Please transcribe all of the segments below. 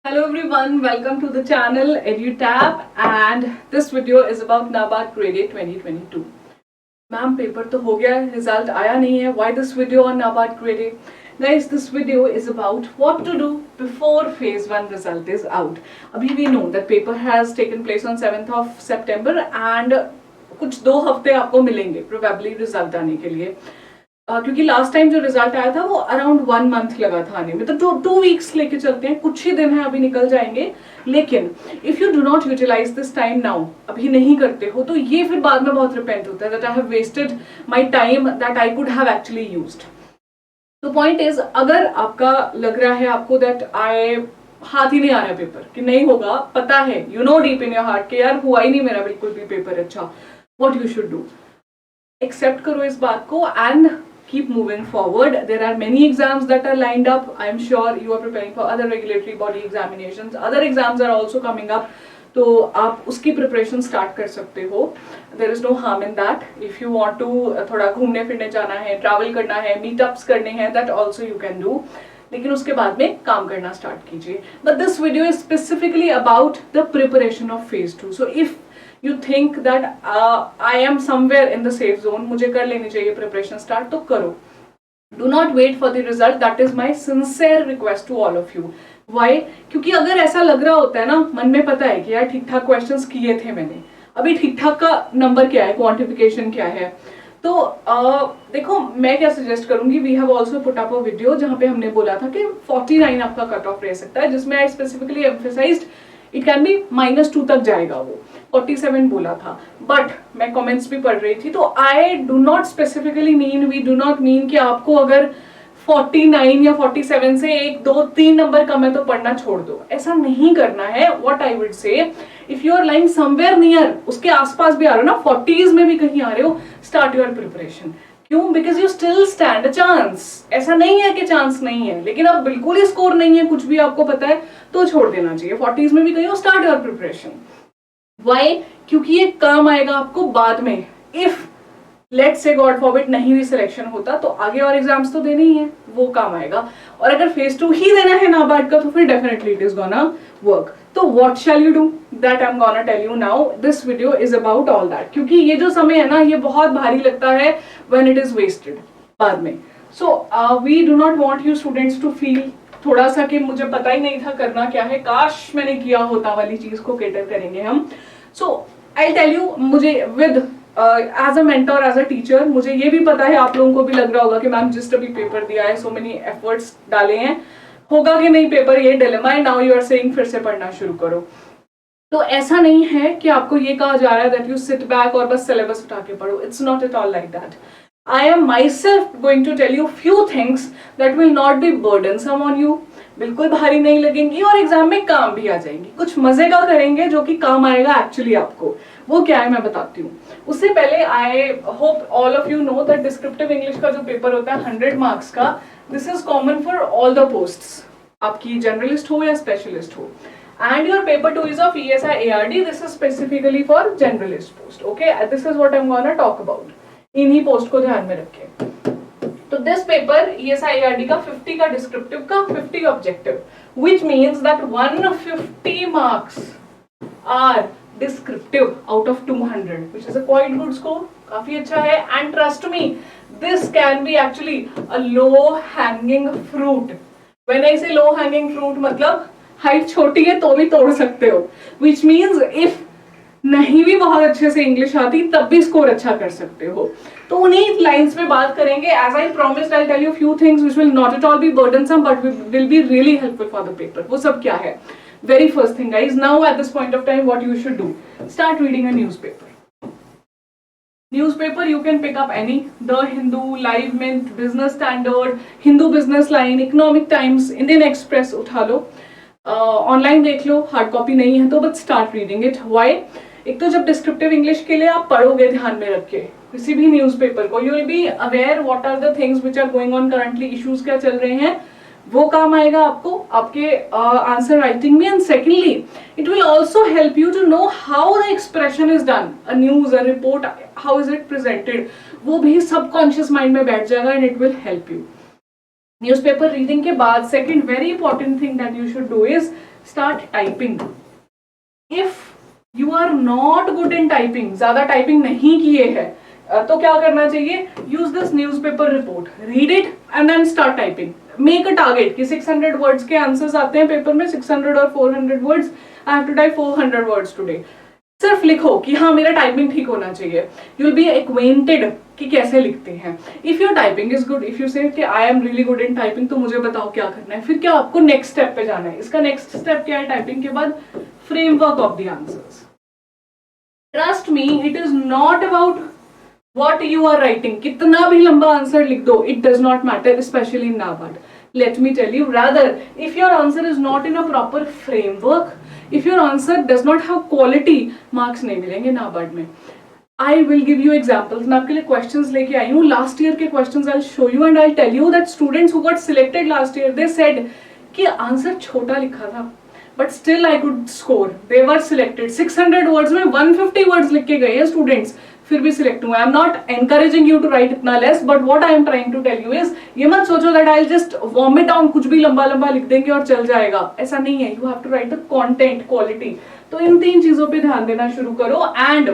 Hello everyone, welcome to the channel EduTap and this video is about NABARD Grade 2022. Ma'am paper तो हो गया, result आया नहीं है. Why this video on NABARD Grade? Guys, this video is about what to do before phase 1 result is out. अभी we know that paper has taken place on 7th of September and कुछ 2 हफ्ते आपको मिलेंगे probably result आने के लिए. क्योंकि last time जो रिजल्ट आया था वो अराउंड 1 मंथ लगा था आने में, तो 2 वीक्स लेके चलते हैं, कुछ ही दिन है अभी निकल जाएंगे. लेकिन if you do not utilise this time now, अभी नहीं करते हो तो ये फिर बाद में बहुत रिपेंट होता है that I have wasted my time that I could have actually used. तो पॉइंट इज, अगर आपका लग रहा है आपको दैट हाथ ही नहीं आ रहा है पेपर, कि नहीं होगा, पता है, you know deep in your heart कि यार हुआ ही नहीं मेरा बिल्कुल भी पेपर अच्छा, what you should do, accept करो इस बात को and keep moving forward. There are many exams that are lined up. I am sure you are preparing for other regulatory body examinations. Other exams are also coming up. तो आप उसकी preparation start कर सकते हो. There is no harm in that. If you want to थोड़ा घूमने फिरने जाना है, ट्रैवल करना है, मीटअप्स करने हैं, that also you can do. लेकिन उसके बाद में काम करना स्टार्ट कीजिए. But this video is specifically about the preparation of phase 2. So if you think that I am somewhere in the safe zone, मुझे कर लेनी चाहिए प्रिपरेशन स्टार्ट, तो करो. Do not wait for the result. That is my sincere request to all of you. Why? क्योंकि अगर ऐसा लग रहा होता है ना, मन में पता है कि यार ठीक ठाक क्वेश्चंस किए थे मैंने, अभी ठीक ठाक का नंबर क्या है, क्वांटिफिकेशन क्या है, तो देखो मैं क्या सजेस्ट करूंगी. We have also put up a video जहाँ पे हमने बोला था कि 49 आपका कट ऑफ रह सकता है, जिसमें I specifically emphasised it can be -2 तक जाएगा. वो 47 बोला था, बट मैं कमेंट्स भी पढ़ रही थी, तो I do not specifically mean, we do not mean कि आपको अगर 49 या 47 से 1, 2, 3 नंबर कम है तो पढ़ना छोड़ दो. ऐसा नहीं करना है. What I would say, if you are lying somewhere near, उसके आसपास भी आ रहे हो ना, 40s में भी कहीं आ रहे हो, स्टार्ट योर प्रिपरेशन. क्यों? Because you still stand a chance. ऐसा नहीं है कि चांस नहीं है, लेकिन अब बिल्कुल ही स्कोर नहीं है, कुछ भी आपको पता है तो छोड़ देना चाहिए. 40s में भी कहीं हो, स्टार्ट योर प्रिपरेशन. वाई? क्योंकि ये काम आएगा आपको बाद में. If let's say God forbid नहीं भी सिलेक्शन होता तो आगे और एग्जाम्स तो देने ही है, वो काम आएगा. और अगर फेज 2 ही देना है नाबार्ड का तो फिर definitely it is gonna work. तो what shall you do, that I am gonna tell you now. This video is about all that. क्योंकि ये जो समय है ना, ये बहुत भारी लगता है व्हेन इट इज वेस्टेड बाद में. So we do not want you students to feel थोड़ा सा कि मुझे पता ही नहीं था करना क्या है, काश मैंने किया होता वाली चीज को केटर करेंगे हम. सो आई टेल यू, मुझे with as a mentor, as a teacher, मुझे ये भी पता है, आप लोगों को भी लग रहा होगा कि मैम जिस अभी पेपर दिया है, सो मेनी एफर्ट्स डाले हैं, होगा कि नहीं पेपर, ये डिलेमा है. नाउ यू आर सेइंग फिर से पढ़ना शुरू करो. तो ऐसा नहीं है कि आपको ये कहा जा रहा है दैट यू सिट बैक और बस सिलेबस उठा के पढ़ो. It's not at all like that. I am myself going to tell you few things that will not be burdensome on you. बिल्कुल भारी नहीं लगेंगी और एग्जाम में काम भी आ जाएंगी. कुछ मजे का करेंगे जो कि काम आएगा एक्चुअली आपको. वो क्या है मैं बताती हूँ. उससे पहले I hope all of you know that descriptive English का जो पेपर होता है 100 मार्क्स का, this is common for all the posts. आपकी जनरलिस्ट हो या स्पेशलिस्ट हो. And your paper 2 is of ESI ARD. This is specifically for generalist post. Okay, this is what I'm gonna talk about. इन्हीं post को ध्यान में रखें. तो दिस पेपर ESI ARD का 50 का डिस्क्रिप्टिव का 50 objective, which means that 150 marks are descriptive out of 200, which is a quite good score. काफी अच्छा है. And trust me, this can be actually a low hanging fruit. When I say low hanging fruit, मतलब height छोटी है तो भी तोड़ सकते हो. Which means if नहीं भी बहुत अच्छे से इंग्लिश आती तब भी स्कोर अच्छा कर सकते हो. तो उन्हीं लाइंस पे बात करेंगे. As I promised I tell you few things which will not at all be burdensome but will be really helpful for the paper. वो सब क्या है? Very first thing guys, now at this point of time what you should do, start reading a newspaper. Newspaper you can pick up any, The Hindu, Live Mint, Business Standard, Hindu Business Line, Economic Times, Indian Express उठा लो, online देख लो, hard copy नहीं है तो but start reading it. Why? एक तो जब descriptive English के लिए आप पढ़ोगे ध्यान में रख के किसी भी न्यूज़पेपर को, you will be aware what are the things which are going on currently, issues क्या चल रहे हैं, वो काम आएगा आपको आपके आंसर राइटिंग में. And secondly it will also help you to know how the expression is done, a news, a report, how is it presented, वो भी सबकॉन्शियस माइंड में बैठ जाएगा and it will help you. Newspaper reading के बाद second very important thing that you should do is start typing. If you are not good in typing, ज्यादा typing नहीं किए हैं तो क्या करना चाहिए? Use this newspaper report, read it and then start typing. Make a target कि 600 words के आंसर्स आते हैं पेपर में, 600 और 400 words. I have to type 400 words today. सिर्फ लिखो कि हाँ मेरा टाइपिंग ठीक होना चाहिए. यू विल बी एक्वेंटेड कि कैसे लिखते हैं. If your typing is good, if you से कि I am really good in typing, तो मुझे बताओ क्या करना है. फिर क्या आपको नेक्स्ट स्टेप पे जाना है. इसका नेक्स्ट स्टेप क्या है टाइपिंग के बाद? Framework of the answers. Trust me, it is not about what you are writing. कितना भी लंबा आंसर लिख दो, it does not matter, especially in NABARD. Let me tell you, rather, if your answer is not in a proper framework, if your answer does not have quality, marks नहीं मिलेंगे NABARD में. I will give you examples. मैं आपके लिए questions लेके आई हूँ. Last year के questions I'll show you and I'll tell you that students who got selected last year, they said कि आंसर छोटा लिखा था, but still I could score. They were selected. 600 words में 150 words लिख के गए हैं students, फिर भी सिलेक्ट हुआ. I am not encouraging you to write इतना less, but what I am trying to tell you is, ये मत सोचो that I just vomit down, कुछ भी लंबा लंबा लिख देंगे और चल जाएगा. ऐसा नहीं है. You have to write the content, quality. तो इन 3 चीजों पे ध्यान देना शुरू करो. And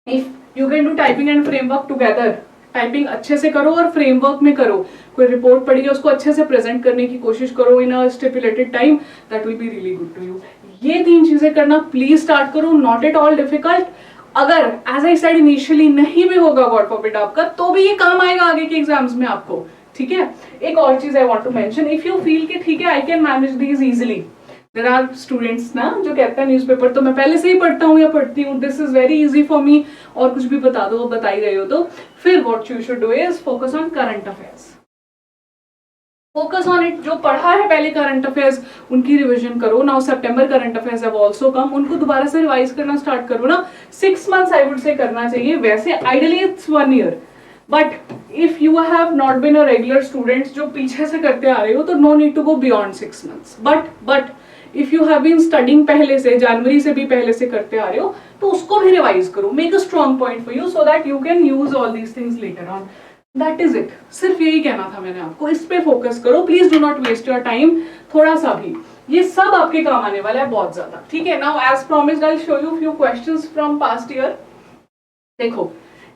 if you can do typing and framework together, typing अच्छे से करो और फ्रेमवर्क में करो. कोई रिपोर्ट पढ़ी है उसको अच्छे से प्रेजेंट करने की कोशिश करो in a stipulated time. That will be really good to you. ये 3 चीजें करना प्लीज स्टार्ट करो. Not at all difficult. अगर एज आई सेड इनिशियली नहीं भी होगा गॉड फॉरबिड आपका, तो भी ये काम आएगा आगे के एग्जाम्स में आपको. ठीक है. एक और चीज I want to mention, if you feel कि ठीक है I can manage these easily, there are students ना जो कहते हैं न्यूज़पेपर तो मैं पहले से ही पढ़ता हूँ या पढ़ती हूँ, this is very easy for me, और कुछ भी बता दो, बता ही रहे हो, तो फिर what you should do is focus on current affairs. Focus on it. जो पढ़ा है पहले करंट अफेयर्स उनकी रिवीजन करो. Now September current affairs have also come, उनको दोबारा से रिवाइज करना स्टार्ट करो ना. 6 मंथ्स आई वुड से करना चाहिए. वैसे ideally it's 1 year, but if you have not been a regular student जो पीछे से करते आ रहे हो, तो no need to go beyond 6 months. But if you have been studying पहले से, जनवरी से भी पहले से करते आ रहे हो, तो उसको भी रिवाइज करो. Make a strong point for you so that you can use all these things later on. That is it. सिर्फ यही कहना था मैंने आपको. इस पे फोकस करो. Please do not waste your time थोड़ा सा भी. ये सब आपके काम आने वाला है बहुत ज्यादा. ठीक है. Now as promised I will show you few questions from past year. देखो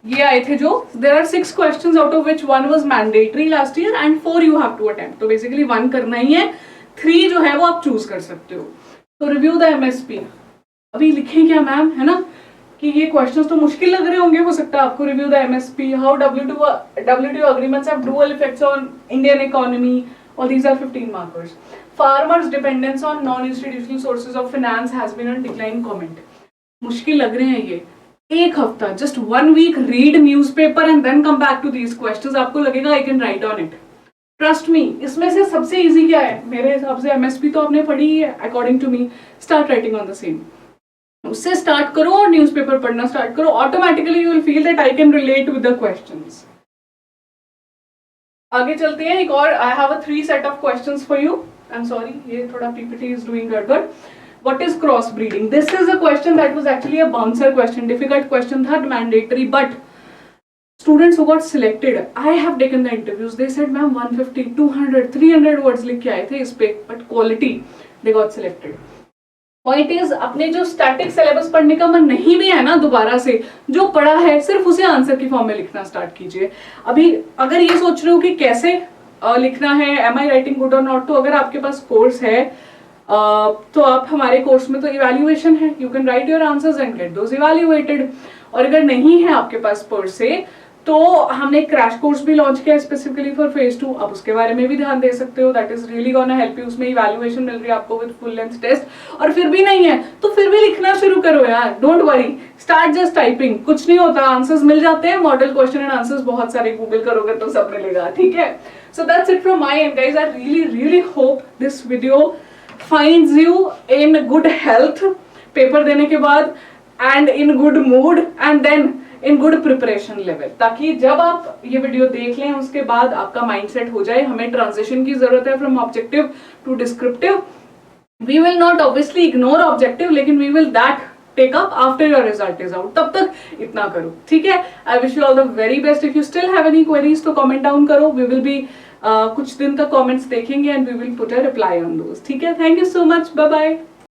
ये आए थे जो, there are 6 questions out of which 1 was mandatory last year and 4 you have to attempt. तो बेसिकली 1 करना ही है, 3 जो है वो आप चूज कर सकते हो. तो रिव्यू द एमएसपी. अभी लिखें क्या मैम, है ना, कि ये क्वेश्चंस तो मुश्किल लग रहे होंगे, हो सकता है आपको. Review the MSP, how WTO agreements have dual effects on Indian economy, or these are 15 markers. Farmers' dependence on non-institutional sources of finance has been on decline, comment. मुश्किल लग रहे हैं ये. 1 हफ्ता, just 1 week, read newspaper and then come back to these questions. आपको लगेगा I can write on it. Trust me. इसमें से सबसे इजी क्या है मेरे हिसाब से? एमएसपी तो आपने पढ़ी ही है according to me. Start writing on the same. उससे स्टार्ट करो और न्यूज़पेपर पढ़ना स्टार्ट करो. Automatically you will feel that I can relate with the questions. आगे चलते हैं. एक और I have a 3 set of questions for you. I am sorry, ये थोड़ा पीपीटी इज डूइंग गड़बड़. What is cross breeding? This is a question that was actually a bouncer question. Difficult question था, mandatory, but students who got selected, I have taken the interviews, they said ma'am 150, 200, 300 words लिख के आए थे इस पे, but quality they got selected. Point is, अपने जो static syllabus पढ़ने का मन नहीं भी है ना, दोबारा से जो पढ़ा है सिर्फ उसे आंसर की फॉर्म में लिखना स्टार्ट कीजिए. अभी अगर ये सोच रहे हो कि कैसे लिखना है, एम आई राइटिंग गुड और नॉट, तो अगर आपके पास कोर्स है तो आप हमारे कोर्स में तो इवैल्यूएशन है, you can write your answers and get those evaluated. और अगर नहीं है आपके पास पर से, तो हमने क्रैश कोर्स भी लॉन्च किया स्पेसिफिकली फॉर फेज 2. आप उसके बारे में भी ध्यान दे सकते हो. That is really gonna help you. उसमें इवैल्यूएशन मिल रही है आपको विद फुल लेंथ टेस्ट. और फिर भी नहीं है तो फिर भी लिखना शुरू करो यार. Don't worry, start just typing. कुछ नहीं होता, आंसर्स मिल जाते हैं. मॉडल क्वेश्चन एंड आंसर्स बहुत सारे गूगल करोगे तो सब मिलेगा. ठीक है. So that's it from my end guys. I really hope this video finds you in good health paper देने के बाद, and in good mood, and then in good preparation level, ताकि जब आप ये वीडियो देख लें उसके बाद आपका माइंडसेट हो जाए. हमें ट्रांजिशन की जरूरत है from objective to descriptive. We will not obviously ignore objective, लेकिन we will that take up after your result is out. तब तक इतना करो. ठीक है. I wish you all the very best. If you still have any queries तो comment down करो. We will be कुछ दिन तक कमेंट्स देखेंगे and we will put a reply on those. ठीक है, thank you so much, bye bye.